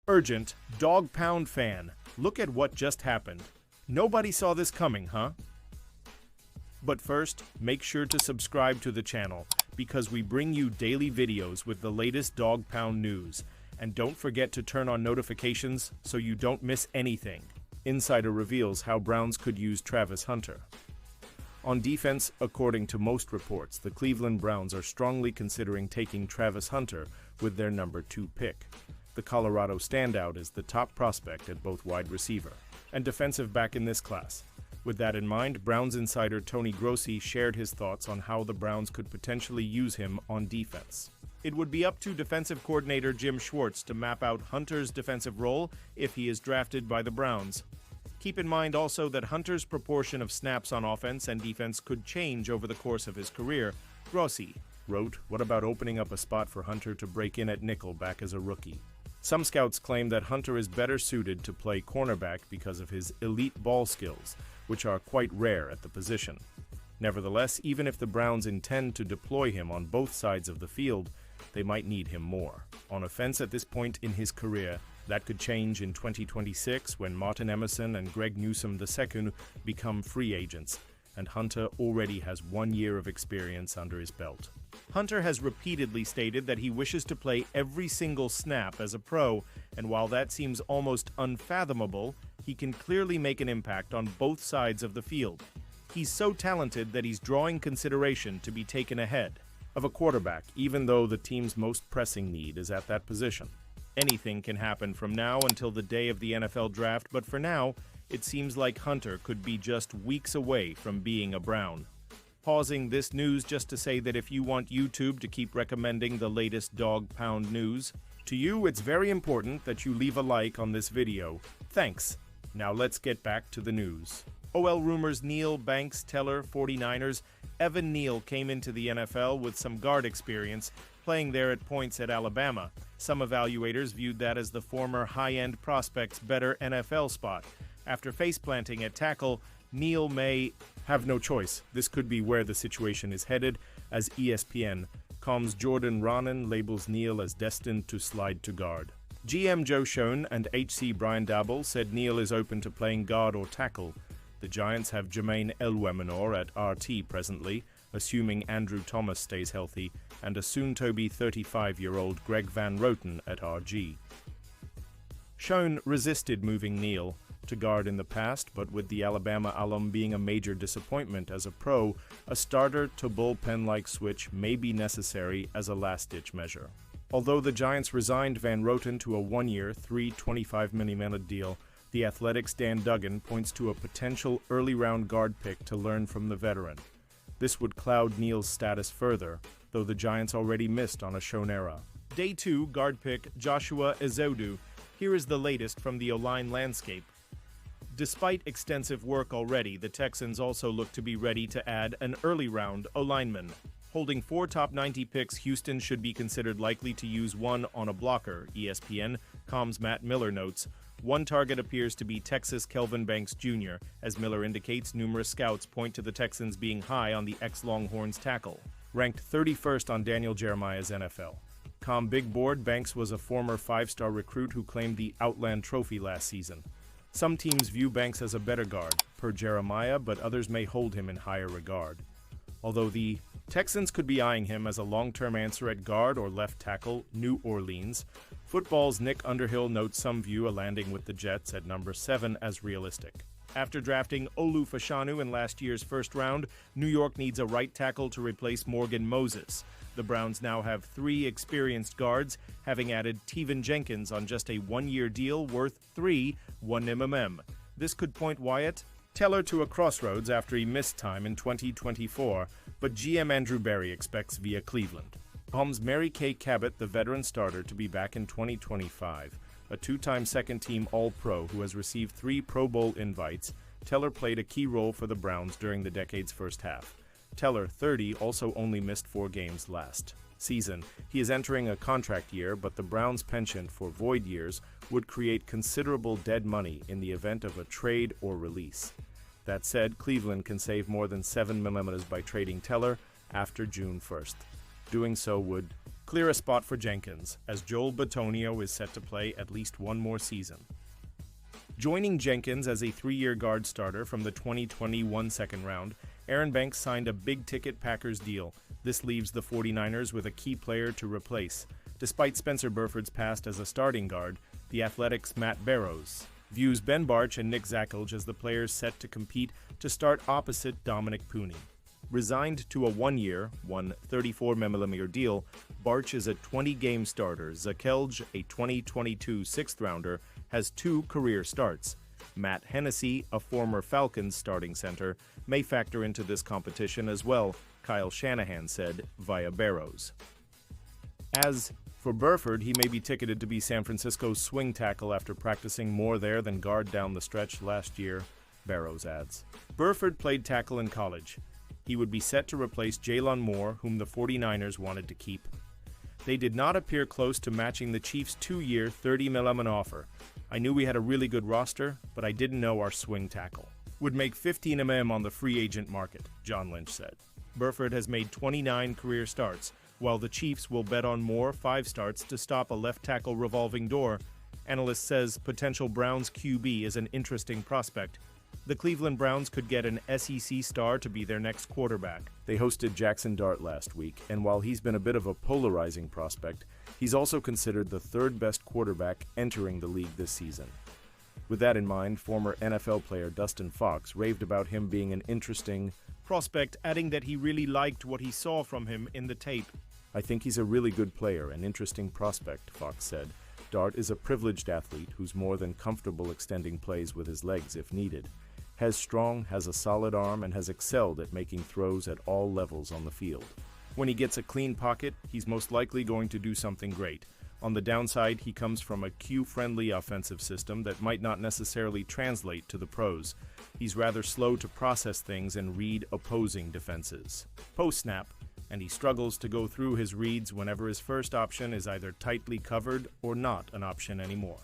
Urgent, Dog Pound fan, look at what just happened. Nobody saw this coming, huh? But first, make sure to subscribe to the channel because we bring you daily videos with the latest Dog Pound news. And don't forget to turn on notifications so you don't miss anything. Insider reveals how Browns could use Travis Hunter. On defense, according to most reports, the Cleveland Browns are strongly considering taking Travis Hunter with their number 2 pick. The Colorado standout is the top prospect at both wide receiver and defensive back in this class. With that in mind, Browns insider Tony Grossi shared his thoughts on how the Browns could potentially use him on defense. It would be up to defensive coordinator Jim Schwartz to map out Hunter's defensive role if he is drafted by the Browns. Keep in mind also that Hunter's proportion of snaps on offense and defense could change over the course of his career. Grossi wrote, "What about opening up a spot for Hunter to break in at nickel back as a rookie?" Some scouts claim that Hunter is better suited to play cornerback because of his elite ball skills, which are quite rare at the position. Nevertheless, even if the Browns intend to deploy him on both sides of the field, they might need him more on offense at this point in his career. That could change in 2026 when Martin Emerson and Greg Newsome II become free agents, and Hunter already has 1 year of experience under his belt. Hunter has repeatedly stated that he wishes to play every single snap as a pro, and while that seems almost unfathomable, he can clearly make an impact on both sides of the field. He's so talented that he's drawing consideration to be taken ahead of a quarterback, even though the team's most pressing need is at that position. Anything can happen from now until the day of the NFL draft, but for now, it seems like Hunter could be just weeks away from being a Brown. Pausing this news just to say that if you want YouTube to keep recommending the latest Dog Pound news to you, it's very important that you leave a like on this video. Thanks. Now let's get back to the news. OL rumors Neal, Banks, Teller, 49ers. Evan Neal came into the NFL with some guard experience, playing there at points at Alabama. Some evaluators viewed that as the former high-end prospect's better NFL spot. After face-planting at tackle, Neal may have no choice. This could be where the situation is headed, as ESPN.com's Jordan Raanan labels Neal as destined to slide to guard. GM Joe Schoen and HC Brian Daboll said Neal is open to playing guard or tackle. The Giants have Jermaine Elwemenor at RT presently, assuming Andrew Thomas stays healthy, and a soon-to-be 35-year-old Greg Van Roten at RG. Schoen resisted moving Neal to guard in the past, but with the Alabama alum being a major disappointment as a pro, a starter-to-bullpen-like switch may be necessary as a last-ditch measure. Although the Giants resigned Van Roten to a 1-year, $325 million deal, the Athletic's Dan Duggan points to a potential early-round guard pick to learn from the veteran. This would cloud Neal's status further, though the Giants already missed on a Schoen era. Day 2 guard pick Joshua Ezeudu. Here is the latest from the O-line landscape. Despite extensive work already, the Texans also look to be ready to add an early-round O-lineman. Holding 4 top 90 picks, Houston should be considered likely to use one on a blocker, ESPN.com's Matt Miller notes. One target appears to be Texas Kelvin Banks Jr. As Miller indicates, numerous scouts point to the Texans being high on the ex-Longhorns tackle. Ranked 31st on Daniel Jeremiah's NFL.com Big Board, Banks was a former 5-star recruit who claimed the Outland Trophy last season. Some teams view Banks as a better guard, per Jeremiah, but others may hold him in higher regard. Although the Texans could be eyeing him as a long-term answer at guard or left tackle, New Orleans. Football's Nick Underhill notes some view a landing with the Jets at number 7 as realistic. After drafting Olu Fashanu in last year's first round, New York needs a right tackle to replace Morgan Moses. The Browns now have 3 experienced guards, having added Teven Jenkins on just a 1-year deal worth $3 million. This could point Wyatt Teller to a crossroads after he missed time in 2024, but GM Andrew Berry expects via Cleveland. Palms Mary Kay Cabot, the veteran starter, to be back in 2025. A 2-time second-team All-Pro who has received 3 Pro Bowl invites, Teller played a key role for the Browns during the decade's first half. Teller, 30, also only missed 4 games last season. He is entering a contract year, but the Browns' penchant for void years would create considerable dead money in the event of a trade or release. That said, Cleveland can save more than $7 million by trading Teller after June 1st. Doing so would clear a spot for Jenkins, as Joel Bitonio is set to play at least one more season. Joining Jenkins as a 3-year guard starter from the 2021 second round, Aaron Banks signed a big-ticket Packers deal. This leaves the 49ers with a key player to replace. Despite Spencer Burford's past as a starting guard, the Athletics' Matt Barrows views Ben Bartch and Nick Zakelj as the players set to compete to start opposite Dominic Pooney. Resigned to a 1-year, $134mm deal, Bartch is a 20-game starter. Zakelj, a 2022 sixth-rounder, has 2 career starts. Matt Hennessy, a former Falcons starting center, may factor into this competition as well, Kyle Shanahan said via Barrows. As for Burford, he may be ticketed to be San Francisco's swing tackle after practicing more there than guard down the stretch last year, Barrows adds. Burford played tackle in college. He would be set to replace Jalen Moore, whom the 49ers wanted to keep. They did not appear close to matching the Chiefs' 2-year, $30 million offer. I knew we had a really good roster, but I didn't know our swing tackle would make $15 million on the free agent market, John Lynch said. Burford has made 29 career starts, while the Chiefs will bet on more 5 starts to stop a left tackle revolving door. Analyst says potential Browns QB is an interesting prospect. The Cleveland Browns could get an SEC star to be their next quarterback. They hosted Jackson Dart last week, and while he's been a bit of a polarizing prospect, he's also considered the 3rd best quarterback entering the league this season. With that in mind, former NFL player Dustin Fox raved about him being an interesting prospect, adding that he really liked what he saw from him in the tape. I think he's a really good player, an interesting prospect, Fox said. Dart is a privileged athlete who's more than comfortable extending plays with his legs if needed. Has a solid arm, and has excelled at making throws at all levels on the field. When he gets a clean pocket, he's most likely going to do something great. On the downside, he comes from a Q-friendly offensive system that might not necessarily translate to the pros. He's rather slow to process things and read opposing defenses post-snap, and he struggles to go through his reads whenever his first option is either tightly covered or not an option anymore.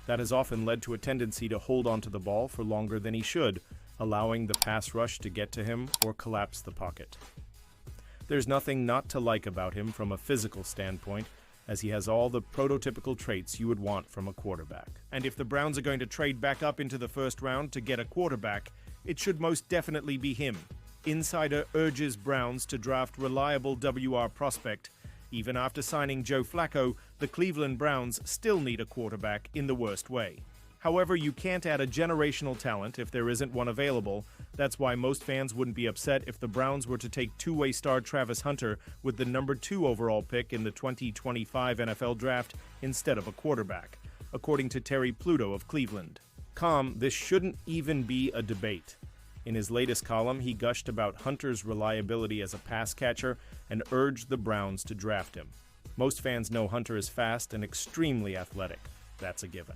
That has often led to a tendency to hold onto the ball for longer than he should, allowing the pass rush to get to him or collapse the pocket. There's nothing not to like about him from a physical standpoint, as he has all the prototypical traits you would want from a quarterback. And if the Browns are going to trade back up into the first round to get a quarterback, it should most definitely be him. Insider urges Browns to draft reliable WR prospect. Even after signing Joe Flacco, the Cleveland Browns still need a quarterback in the worst way. However, you can't add a generational talent if there isn't one available. That's why most fans wouldn't be upset if the Browns were to take two-way star Travis Hunter with the number 2 overall pick in the 2025 NFL Draft instead of a quarterback, according to Terry Pluto of Cleveland. This shouldn't even be a debate. In his latest column, he gushed about Hunter's reliability as a pass catcher and urged the Browns to draft him. Most fans know Hunter is fast and extremely athletic. That's a given.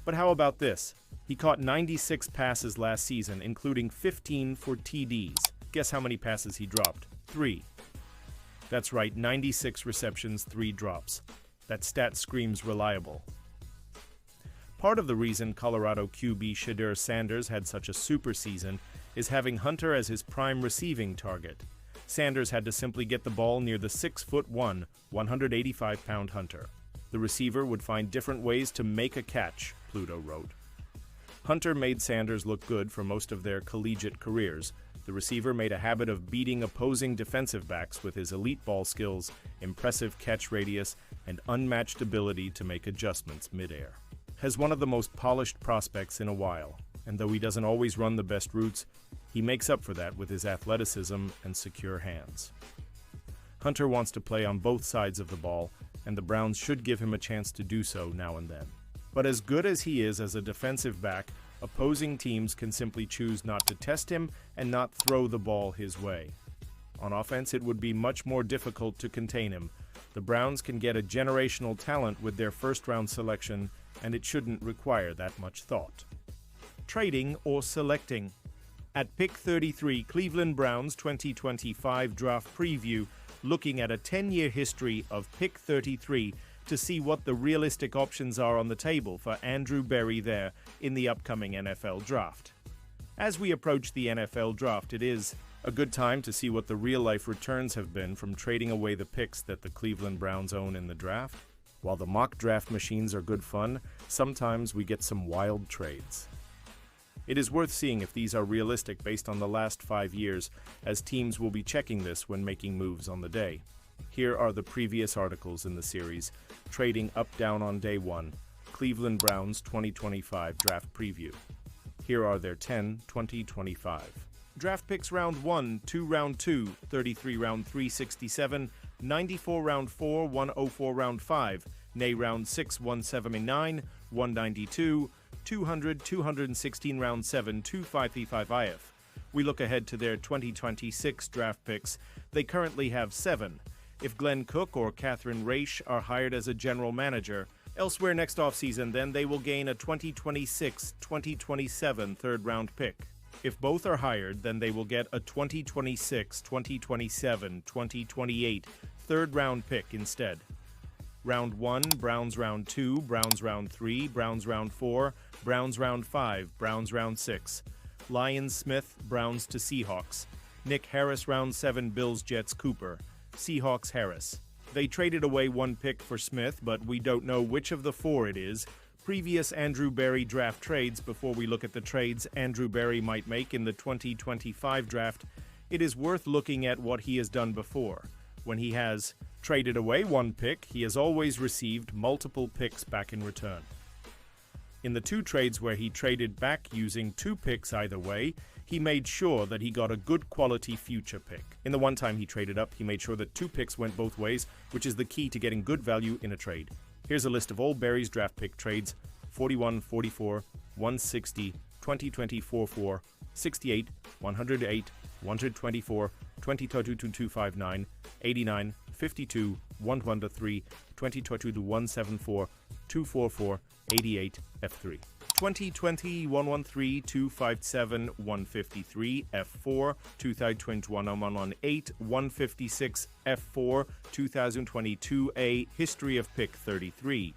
But how about this? He caught 96 passes last season, including 15 for TDs. Guess how many passes he dropped? 3. That's right, 96 receptions, 3 drops. That stat screams reliable. Part of the reason Colorado QB Shedeur Sanders had such a super season is having Hunter as his prime receiving target. Sanders had to simply get the ball near the 6'1", 185-pound Hunter. The receiver would find different ways to make a catch, Pluto wrote. Hunter made Sanders look good for most of their collegiate careers. The receiver made a habit of beating opposing defensive backs with his elite ball skills, impressive catch radius, and unmatched ability to make adjustments midair. Has one of the most polished prospects in a while, and though he doesn't always run the best routes, he makes up for that with his athleticism and secure hands. Hunter wants to play on both sides of the ball, and the Browns should give him a chance to do so now and then. But as good as he is as a defensive back, opposing teams can simply choose not to test him and not throw the ball his way. On offense, it would be much more difficult to contain him. The Browns can get a generational talent with their first-round selection, and it shouldn't require that much thought. Trading or selecting. At pick 33, Cleveland Browns 2025 draft preview, looking at a 10-year history of pick 33 to see what the realistic options are on the table for Andrew Berry there in the upcoming NFL draft. As we approach the NFL draft, it is, A good time to see what the real-life returns have been from trading away the picks that the Cleveland Browns own in the draft. While the mock draft machines are good fun, sometimes we get some wild trades. It is worth seeing if these are realistic based on the last 5 years, as teams will be checking this when making moves on the day. Here are the previous articles in the series, trading up-down on day 1, Cleveland Browns 2025 Draft Preview. Here are their 10 2025. Draft picks round 1, 2 round 2, 33 round 3, 67, 94 round 4, 104 round 5, nay round 6, 179, 192, 200, 216 round 7, 255 IF. We look ahead to their 2026 draft picks. They currently have 7. If Glenn Cook or Catherine Raish are hired as a general manager, elsewhere next offseason, then they will gain a 2026-2027 third-round pick. If both are hired, then they will get a 2026, 2027, 2028 third-round pick instead. Round 1, Browns round 2, Browns round 3, Browns round 4, Browns round 5, Browns round 6. Lions Smith, Browns to Seahawks. Nick Harris round 7, Bills Jets Cooper. Seahawks Harris. They traded away 1 pick for Smith, but we don't know which of the 4 it is. Previous Andrew Berry draft trades. Before we look at the trades Andrew Berry might make in the 2025 draft, it is worth looking at what he has done before. When he has traded away 1 pick, he has always received multiple picks back in return. In the 2 trades where he traded back using 2 picks either way, he made sure that he got a good quality future pick. In the one time he traded up, he made sure that 2 picks went both ways, which is the key to getting good value in a trade. Here's a list of all Berry's draft pick trades: 41, 44, 160, 2024 4, 68, 108, 124, 2022 259, 89, 52, 113, 2022 174, 244, 88, F3. 2020 113 257 153 F4, 2021 118 156 F4, 2022 A history of pick 33.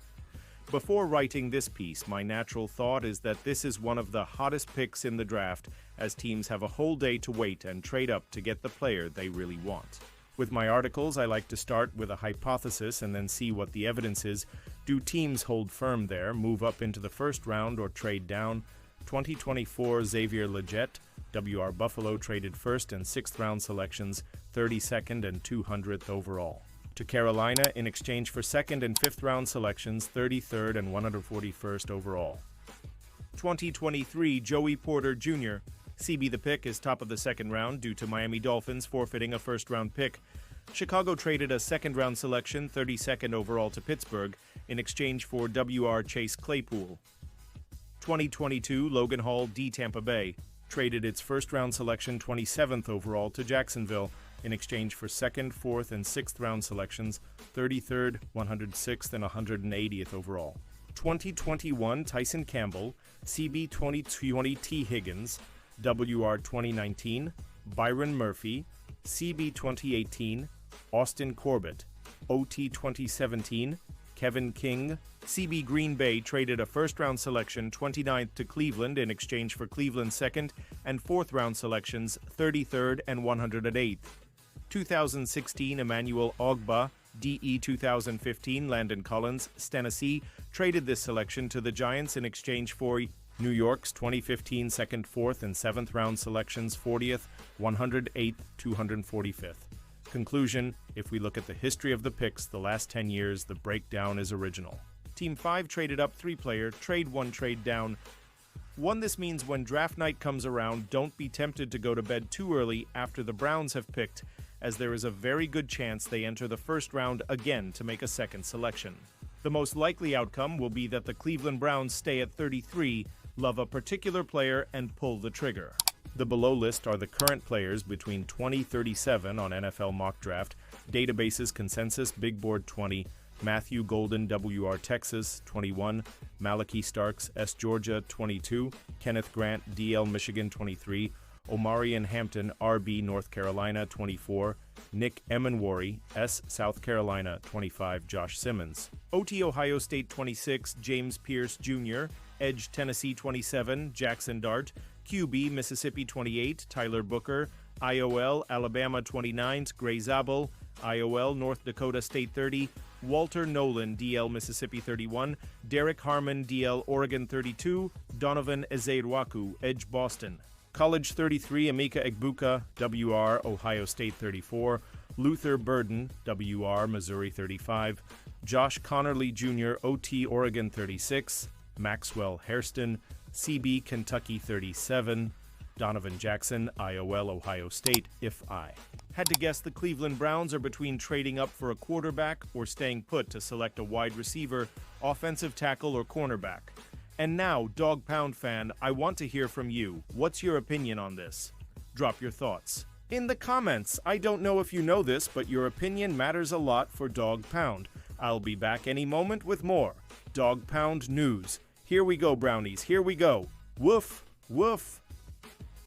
Before writing this piece, my natural thought is that this is one of the hottest picks in the draft, as teams have a whole day to wait and trade up to get the player they really want. With my articles, I like to start with a hypothesis and then see what the evidence is. Do teams hold firm there, move up into the first round, or trade down? 2024 Xavier Legette, WR Buffalo traded first and 6th round selections, 32nd and 200th overall. To Carolina in exchange for 2nd and 5th round selections, 33rd and 141st overall. 2023 Joey Porter Jr. CB the pick is top of the 2nd round due to Miami Dolphins forfeiting a 1st round pick. Chicago traded a 2nd round selection, 32nd overall, to Pittsburgh in exchange for WR Chase Claypool. 2022 Logan Hall D Tampa Bay traded its 1st round selection, 27th overall, to Jacksonville in exchange for 2nd, 4th, and 6th round selections, 33rd, 106th, and 180th overall. 2021 Tyson Campbell, CB 2020 T Higgins, WR 2019, Byron Murphy, CB 2018, Austin Corbett, OT 2017, Kevin King. CB Green Bay traded a 1st round selection, 29th, to Cleveland in exchange for Cleveland's 2nd and 4th round selections, 33rd and 108th. 2016 Emmanuel Ogba, DE 2015 Landon Collins, Tennessee traded this selection to the Giants in exchange for New York's 2015 2nd, 4th, and 7th round selections, 40th, 108th, 245th. Conclusion: if we look at the history of the picks the last 10 years, the breakdown is original. Team 5 traded up 3-player, trade 1, trade down 1. This means when draft night comes around, don't be tempted to go to bed too early after the Browns have picked, as there is a very good chance they enter the 1st round again to make a 2nd selection. The most likely outcome will be that the Cleveland Browns stay at 33, love a particular player, and pull the trigger. The below list are the current players between 2037 on NFL Mock Draft, Databases Consensus Big Board 20, Matthew Golden WR Texas 21, Malachi Starks S Georgia 22, Kenneth Grant DL Michigan 23, Omarion Hampton RB North Carolina 24, Nick Emenwari S South Carolina 25, Josh Simmons, OT Ohio State 26, James Pierce Jr., Edge Tennessee 27, Jackson Dart, QB Mississippi 28, Tyler Booker, IOL, Alabama 29s, Gray Zabel, IOL, North Dakota State 30, Walter Nolan, DL, Mississippi 31, Derek Harmon, DL, Oregon 32, Donovan Ezeiruaku, Edge, Boston. College 33, Emeka Egbuka, WR, Ohio State 34, Luther Burden, WR, Missouri 35, Josh Connerly Jr., OT, Oregon 36, Maxwell Hairston, CB, Kentucky 37, Donovan Jackson, IOL, Ohio State, if I. Had to guess the Cleveland Browns are between trading up for a quarterback or staying put to select a wide receiver, offensive tackle, or cornerback. And now, Dog Pound fan, I want to hear from you. What's your opinion on this? Drop your thoughts in the comments. I don't know if you know this, but your opinion matters a lot for Dog Pound. I'll be back any moment with more Dog Pound news. Here we go, brownies. Here we go. Woof, woof.